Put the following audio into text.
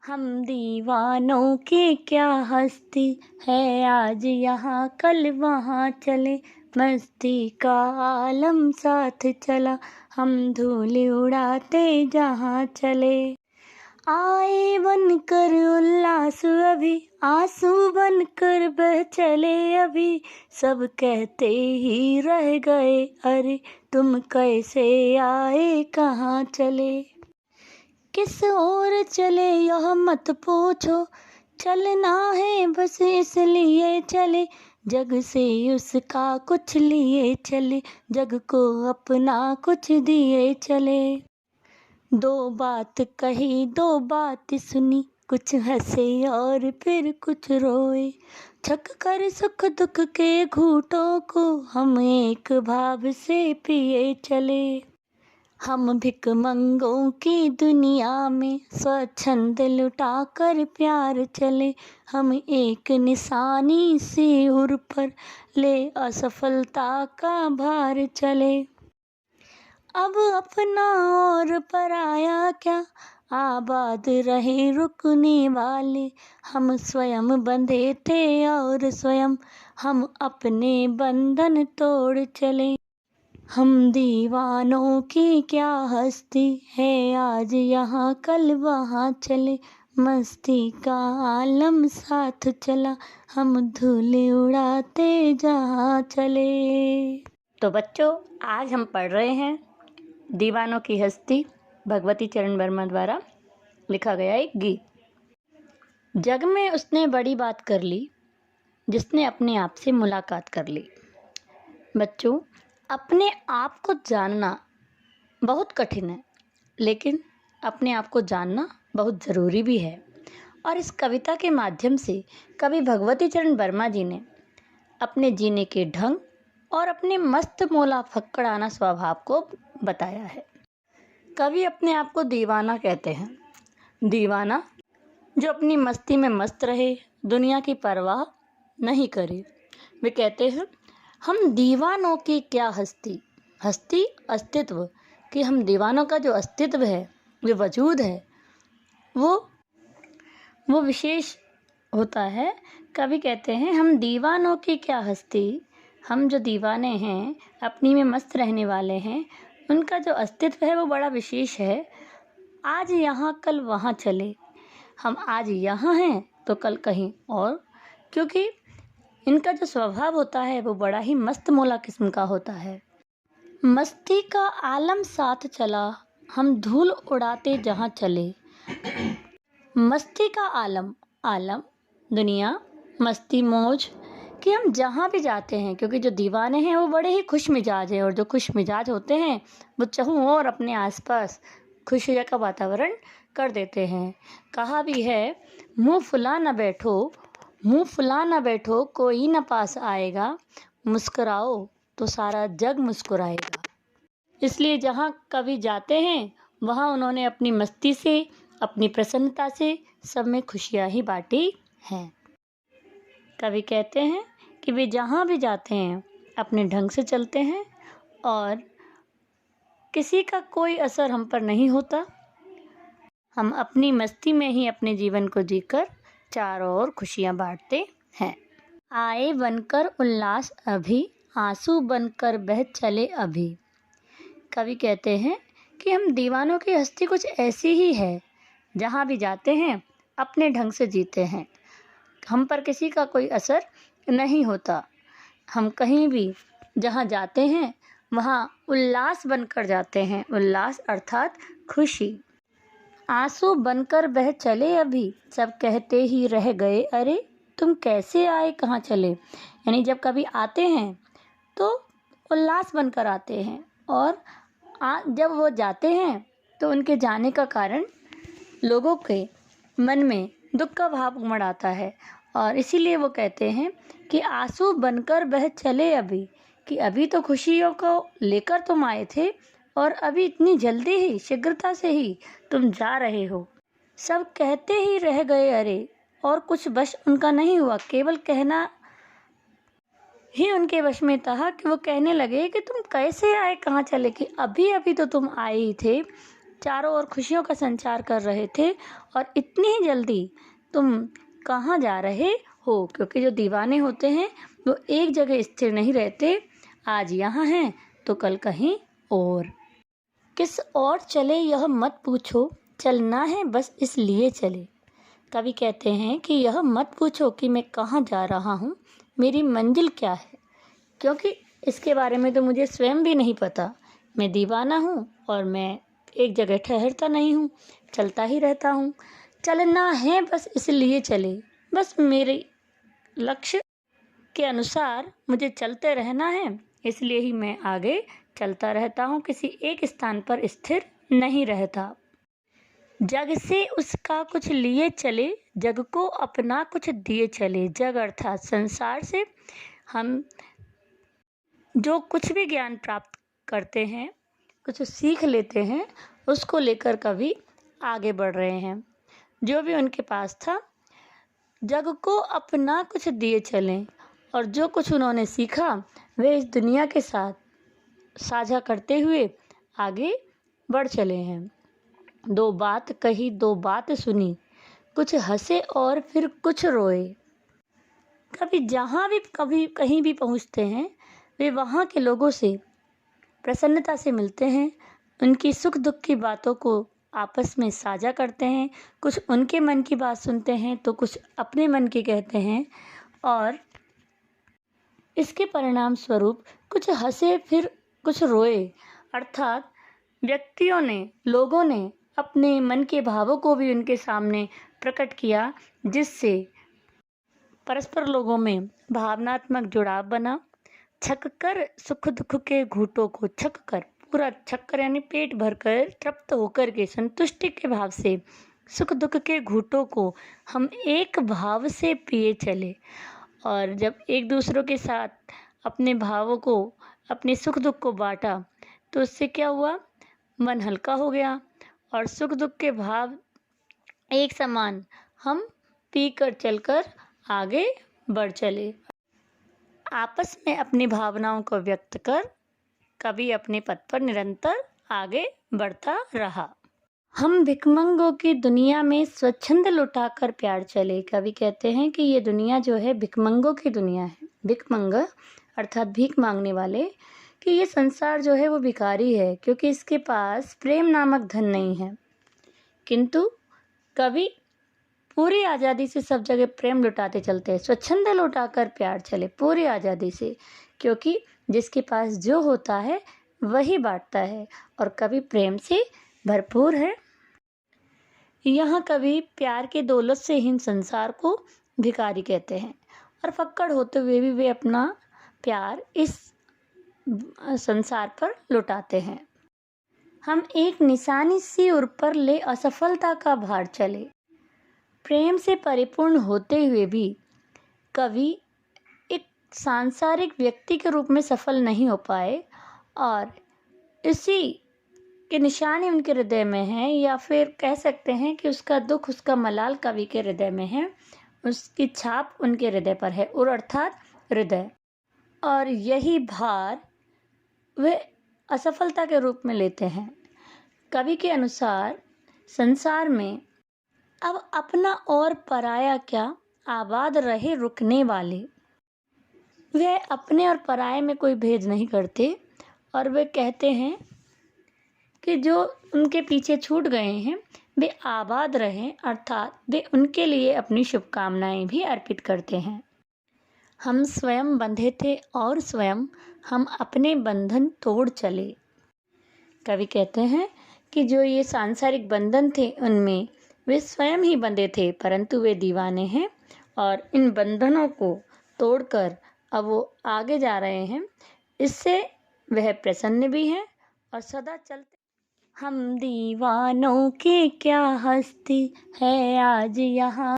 हम दीवानों की क्या हस्ती है, आज यहाँ कल वहाँ चले, मस्ती का आलम साथ चला, हम धूल उड़ाते जहाँ चले। आए बनकर उल्लास अभी, आंसू बनकर बह चले अभी, सब कहते ही रह गए अरे तुम कैसे आए कहाँ चले। किस ओर चले यह मत पूछो, चलना है बस इसलिए चले, जग से उसका कुछ लिए चले, जग को अपना कुछ दिए चले। दो बात कही दो बात सुनी, कुछ हंसे और फिर कुछ रोए, छक कर सुख दुख के घूंटों को हम एक भाव से पिए चले। हम भिखमंगों की दुनिया में स्वच्छंद लुटा कर प्यार चले, हम एक निशानी से उर पर ले असफलता का भार चले। अब अपना और पराया क्या, आबाद रहे रुकने वाले, हम स्वयं बंधे थे और स्वयं हम अपने बंधन तोड़ चले। हम दीवानों की क्या हस्ती है, आज यहाँ कल वहाँ चले, मस्ती का आलम साथ चला, हम धूल उड़ाते जहाँ चले। तो बच्चों, आज हम पढ़ रहे हैं दीवानों की हस्ती, भगवती चरण वर्मा द्वारा लिखा गया एक गीत। जग में उसने बड़ी बात कर ली, जिसने अपने आप से मुलाकात कर ली। बच्चों, अपने आप को जानना बहुत कठिन है, लेकिन अपने आप को जानना बहुत ज़रूरी भी है। और इस कविता के माध्यम से कवि भगवती चरण वर्मा जी ने अपने जीने के ढंग और अपने मस्त मौला फक्कड़ाना स्वभाव को बताया है। कवि अपने आप को दीवाना कहते हैं। दीवाना जो अपनी मस्ती में मस्त रहे, दुनिया की परवाह नहीं करे। वे कहते हैं, हम दीवानों की क्या हस्ती, हस्ती अस्तित्व, कि हम दीवानों का जो अस्तित्व है, जो वजूद है, वो विशेष होता है। कवि कहते हैं, हम दीवानों की क्या हस्ती, हम जो दीवाने हैं, अपनी में मस्त रहने वाले हैं, उनका जो अस्तित्व है वो बड़ा विशेष है। आज यहाँ कल वहाँ चले, हम आज यहाँ हैं तो कल कहीं और, क्योंकि इनका जो स्वभाव होता है वो बड़ा ही मस्त मौला किस्म का होता है। मस्ती का आलम साथ चला, हम धूल उड़ाते जहाँ चले। मस्ती का आलम, आलम दुनिया, मस्ती मौज, कि हम जहाँ भी जाते हैं, क्योंकि जो दीवाने हैं वो बड़े ही खुश मिजाज हैं, और जो खुश मिजाज होते हैं वो चाहूँ और अपने आसपास खुशियाँ का वातावरण कर देते हैं। कहा भी है, मुँह फुला न बैठो, मुँह फुला न बैठो, कोई न पास आएगा, मुस्कुराओ तो सारा जग मुस्कुराएगा। इसलिए जहाँ कवि जाते हैं वहाँ उन्होंने अपनी मस्ती से, अपनी प्रसन्नता से सब में खुशियाँ ही बांटी हैं। कवि कहते हैं कि वे जहाँ भी जाते हैं अपने ढंग से चलते हैं और किसी का कोई असर हम पर नहीं होता। हम अपनी मस्ती में ही अपने जीवन को जीकर चारों ओर खुशियाँ बांटते हैं। आए बनकर उल्लास अभी, आंसू बनकर बह चले अभी। कवि कहते हैं कि हम दीवानों की हस्ती कुछ ऐसी ही है, जहाँ भी जाते हैं अपने ढंग से जीते हैं, हम पर किसी का कोई असर नहीं होता। हम कहीं भी जहाँ जाते हैं वहाँ उल्लास बनकर जाते हैं, उल्लास अर्थात खुशी। आंसू बनकर बह चले अभी, सब कहते ही रह गए अरे तुम कैसे आए कहाँ चले। यानी जब कभी आते हैं तो उल्लास बनकर आते हैं, और जब वो जाते हैं तो उनके जाने का कारण लोगों के मन में दुख का भाव उमड़ आता है। और इसीलिए वो कहते हैं कि आंसू बनकर बह चले अभी, कि अभी तो खुशियों को लेकर तुम आए थे और अभी इतनी जल्दी ही, शीघ्रता से ही तुम जा रहे हो। सब कहते ही रह गए अरे, और कुछ वश उनका नहीं हुआ, केवल कहना ही उनके वश में था कि वो कहने लगे कि तुम कैसे आए कहाँ चले, कि अभी अभी तो तुम आए ही थे चारों ओर खुशियों का संचार कर रहे थे। और इतनी ही जल्दी तुम कहाँ जा रहे हो? क्योंकि जो दीवाने होते हैं वो एक जगह स्थिर नहीं रहते, आज यहाँ हैं तो कल कहीं और। किस और चले यह मत पूछो, चलना है बस इसलिए चले। कवि कहते हैं कि यह मत पूछो कि मैं कहाँ जा रहा हूँ, मेरी मंजिल क्या है, क्योंकि इसके बारे में तो मुझे स्वयं भी नहीं पता। मैं दीवाना हूँ और मैं एक जगह ठहरता नहीं हूँ, चलता ही रहता हूँ। चलना है बस इसलिए चले, बस मेरे लक्ष्य के अनुसार मुझे चलते रहना है, इसलिए ही मैं आगे चलता रहता हूँ, किसी एक स्थान पर स्थिर नहीं रहता। जग से उसका कुछ लिए चले, जग को अपना कुछ दिए चले। जग अर्थात संसार से हम जो कुछ भी ज्ञान प्राप्त करते हैं, कुछ सीख लेते हैं, उसको लेकर कवि आगे बढ़ रहे हैं। जो भी उनके पास था, जग को अपना कुछ दिए चलें, और जो कुछ उन्होंने सीखा वे इस दुनिया के साथ साझा करते हुए आगे बढ़ चले हैं। दो बात कही दो बात सुनी, कुछ हंसे और फिर कुछ रोए। कभी जहाँ भी कभी कहीं भी पहुँचते हैं, वे वहाँ के लोगों से प्रसन्नता से मिलते हैं, उनकी सुख दुख की बातों को आपस में साझा करते हैं। कुछ उनके मन की बात सुनते हैं तो कुछ अपने मन की कहते हैं, और इसके परिणाम स्वरूप कुछ हंसे फिर कुछ रोए। अर्थात व्यक्तियों ने, लोगों ने अपने मन के भावों को भी उनके सामने प्रकट किया, जिससे परस्पर लोगों में भावनात्मक जुड़ाव बना। छक कर सुख दुख के घूंटों को छक कर, पूरा छक कर यानी पेट भरकर तृप्त होकर के संतुष्टि के भाव से सुख दुख के घूंटों को हम एक भाव से पिए चले। और जब एक दूसरों के साथ अपने भावों को, अपने सुख दुख को बांटा, तो उससे क्या हुआ, मन हल्का हो गया और सुख दुख के भाव एक समान हम पीकर चलकर आगे बढ़ चले। आपस में अपनी भावनाओं को व्यक्त कर कवि अपने पथ पर निरंतर आगे बढ़ता रहा। हम भिखमंगों की दुनिया में स्वच्छंद लुटाकर प्यार चले। कवि कहते हैं कि ये दुनिया जो है भिखमंगों की दुनिया है। भिखमंग अर्थात भीख मांगने वाले, कि ये संसार जो है वो भिखारी है, क्योंकि इसके पास प्रेम नामक धन नहीं है। किंतु कवि पूरी आज़ादी से सब जगह प्रेम लुटाते चलते हैं, स्वच्छंद लुटाकर प्यार चले, पूरी आज़ादी से, क्योंकि जिसके पास जो होता है वही बांटता है, और कवि प्रेम से भरपूर है। यहाँ कवि प्यार के दौलत से हीन संसार को भिखारी कहते हैं, और फक्कड़ होते हुए भी वे अपना प्यार इस संसार पर लुटाते हैं। हम एक निशानी सी उर पर ले असफलता का भार चले। प्रेम से परिपूर्ण होते हुए भी कवि एक सांसारिक व्यक्ति के रूप में सफल नहीं हो पाए, और इसी के निशानी उनके हृदय में है, या फिर कह सकते हैं कि उसका दुख, उसका मलाल कवि के हृदय में है, उसकी छाप उनके हृदय पर है, और अर्थात हृदय। और यही भार वे असफलता के रूप में लेते हैं। कवि के अनुसार संसार में अब अपना और पराया क्या, आबाद रहे रुकने वाले। वे अपने और पराये में कोई भेद नहीं करते, और वे कहते हैं कि जो उनके पीछे छूट गए हैं वे आबाद रहें, अर्थात वे उनके लिए अपनी शुभकामनाएं भी अर्पित करते हैं। हम स्वयं बंधे थे और स्वयं हम अपने बंधन तोड़ चले। कवि कहते हैं कि जो ये सांसारिक बंधन थे उनमें वे स्वयं ही बंधे थे, परंतु वे दीवाने हैं, और इन बंधनों को तोड़कर अब वो आगे जा रहे हैं। इससे वह प्रसन्न भी हैं और सदा चलते। हम दीवानों की क्या हस्ती है आज यहाँ।